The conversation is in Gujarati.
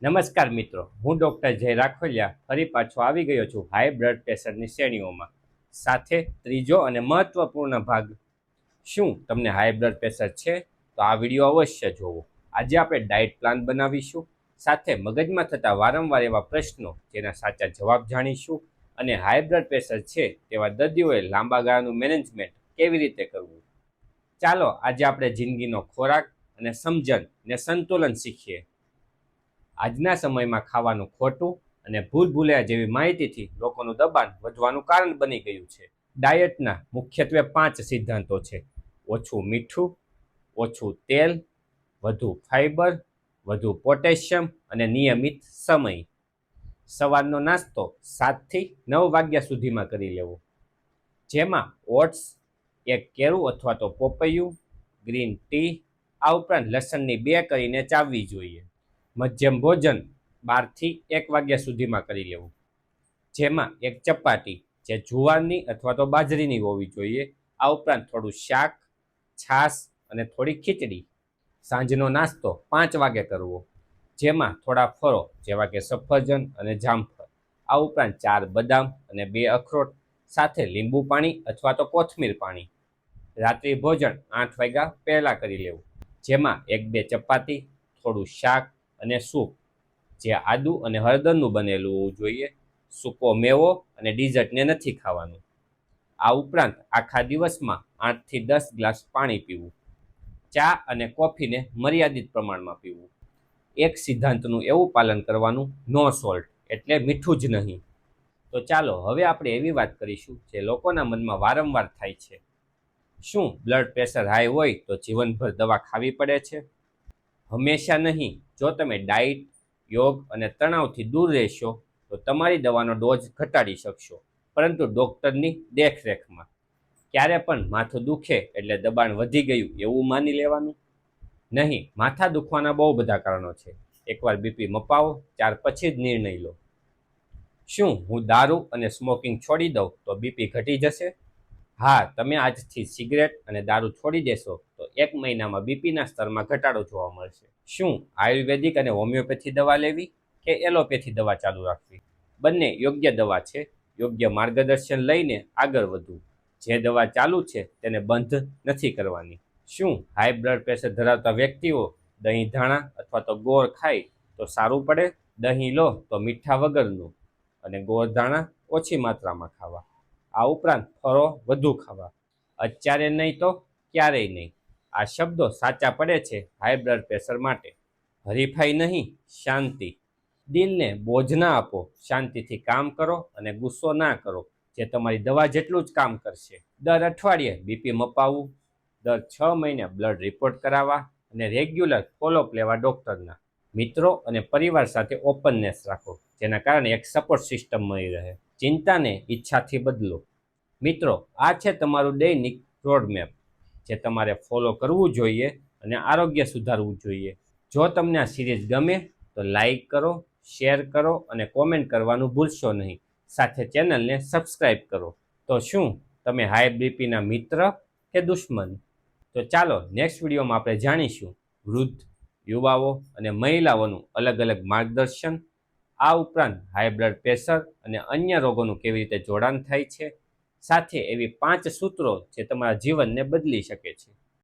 નમસ્કાર મિત્રો, હું ડૉક્ટર જય રાખોલિયા ફરી પાછો આવી ગયો છું હાઈ બ્લડ પ્રેશરની શ્રેણીઓમાં. સાથે ત્રીજો અને મહત્વપૂર્ણ ભાગ. શું તમને હાઈ બ્લડ પ્રેશર છે? તો આ વિડીયો અવશ્ય જોવો. આજે આપણે ડાયટ પ્લાન બનાવીશું, સાથે મગજમાં થતા વારંવાર એવા પ્રશ્નો જેના સાચા જવાબ જાણીશું, અને હાઈ બ્લડ પ્રેશર છે તેવા દર્દીઓએ લાંબા ગાળાનું મેનેજમેન્ટ કેવી રીતે કરવું. ચાલો આજે આપણે જિંદગીનો ખોરાક અને સમજણ ને સંતુલન શીખીએ. આજના સમયમાં ખાવાનું ખોટું અને ભૂલભુલૈયા જેવી માહિતીથી લોકોનું દબાણ વધવાનું કારણ બની ગયું છે. ડાયટના મુખ્યત્વે 5 સિદ્ધાંતો છે: ઓછું મીઠું, ઓછું તેલ, વધુ ફાઇબર, વધુ પોટેશિયમ અને નિયમિત સમય. સવારનો નાસ્તો 7 થી 9 વાગ્યા સુધીમાં કરી લેવો, જેમાં ઓટ્સ, એક કેળું અથવા તો પોપૈયું, ગ્રીન ટી, આ ઉપરાંત લસણની 2 કરીને ચાવવી જોઈએ. મધ્યમ ભોજન 12 થી 1 વાગ્યા સુધીમાં કરી લેવું, જેમાં એક ચપાટી જે જુવારની અથવા તો બાજરીની હોવી જોઈએ, આ ઉપરાંત થોડું શાક, છાશ અને થોડી ખીચડી. સાંજનો નાસ્તો 5 વાગે કરવો, જેમાં થોડા ફળો જેવા કે સફરજન અને જામફળ, આ ઉપરાંત 4 બદામ અને 2 અખરોટ, સાથે લીંબુ પાણી અથવા તો કોથમીર પાણી. રાત્રિ ભોજન 8 વાગ્યા પહેલાં કરી લેવું, જેમાં 1-2 ચપાતી, થોડું શાક અને સૂપ જે આદુ અને હળદરનું બનેલું હોવું જોઈએ. સૂકો મેવો અને ડીઝર્ટને નથી ખાવાનું. આ ઉપરાંત આખા દિવસમાં 8 થી 10 ગ્લાસ પાણી પીવું. ચા અને કોફીને મર્યાદિત પ્રમાણમાં પીવું. એક સિદ્ધાંતનું એવું પાલન કરવાનું, નો સોલ્ટ, એટલે મીઠું જ નહીં. તો ચાલો હવે આપણે એવી વાત કરીશું જે લોકોના મનમાં વારંવાર થાય છે. શું બ્લડ પ્રેશર હાઈ હોય તો જીવનભર દવા ખાવી પડે છે? હંમેશા નહીં. જો તમે ડાયટ, યોગ અને તણાવથી દૂર રહેશો તો તમારી દવાનો ડોઝ ઘટાડી શકશો, પરંતુ ડૉક્ટરની દેખરેખમાં. ક્યારે પણ માથું દુખે એટલે દબાણ વધી ગયું એવું માની લેવાનું નહીં. માથા દુખવાના બહુ બધા કારણો છે. એકવાર બીપી મપાવો, ત્યાર પછી જ નિર્ણય લો. શું હું દારૂ અને સ્મોકિંગ છોડી દઉં તો બીપી ઘટી જશે? હા, તમે આજથી સિગરેટ અને દારૂ છોડી દેશો તો 1 મહિનામાં બીપીના સ્તરમાં ઘટાડો જોવા મળશે. શું આયુર્વેદિક અને હોમિયોપેથી દવા લેવી કે એલોપેથી દવા ચાલુ રાખવી? બંને યોગ્ય દવા છે. યોગ્ય માર્ગદર્શન લઈને આગળ વધવું. જે દવા ચાલુ છે તેને બંધ નથી કરવાની. શું હાઈ બ્લડ પ્રેશર ધરાવતા વ્યક્તિઓ દહીં, ધાણા અથવા તો ગોળ ખાય તો સારું પડે? દહીં લો તો મીઠા વગરનું, અને ગોળ ધાણા ઓછી માત્રામાં ખાવા. આ ઉપરાંત ફળો વધુ ખાવા. અત્યારે નહીં તો ક્યારેય નહીં. આ શબ્દો સાચા પડે છે હાઈ બ્લડ પ્રેશર માટે. હરીફાઈ નહીં, શાંતિ. દિલને બોજ ના આપો, શાંતિથી કામ કરો અને ગુસ્સો ના કરો, જે તમારી દવા જેટલું જ કામ કરશે. દર અઠવાડિયે બીપી મપાવવું, દર 6 મહિને બ્લડ રિપોર્ટ કરાવવા અને રેગ્યુલર ફોલોઅપ લેવા ડૉક્ટરના. મિત્રો અને પરિવાર સાથે ઓપનનેસ રાખો, જેના કારણે એક સપોર્ટ સિસ્ટમ મળી રહે. ચિંતાને ઈચ્છાથી બદલો. મિત્રો, આ છે તમારું દૈનિક રોડમેપ, જે તમારે ફોલો કરવું જોઈએ અને આરોગ્ય સુધારવું જોઈએ. જો તમને આ સિરીઝ ગમે તો લાઈક કરો, શેર કરો અને કોમેન્ટ કરવાનું ભૂલશો નહીં. સાથે ચેનલને સબસ્ક્રાઈબ કરો. તો શું તમે હાઈ બીપીના મિત્ર કે દુશ્મન? તો ચાલો નેક્સ્ટ વિડીયોમાં આપણે જાણીશું વૃદ્ધ, યુવાઓ અને મહિલાઓનું અલગ અલગ માર્ગદર્શન. આ ઉપરાંત હાઈ બ્લડ પ્રેશર અને અન્ય રોગોનું કેવી રીતે જોડાણ થાય છે, સાથે એવી 5 સૂત્રો જે તમારા જીવનને બદલી શકે છે.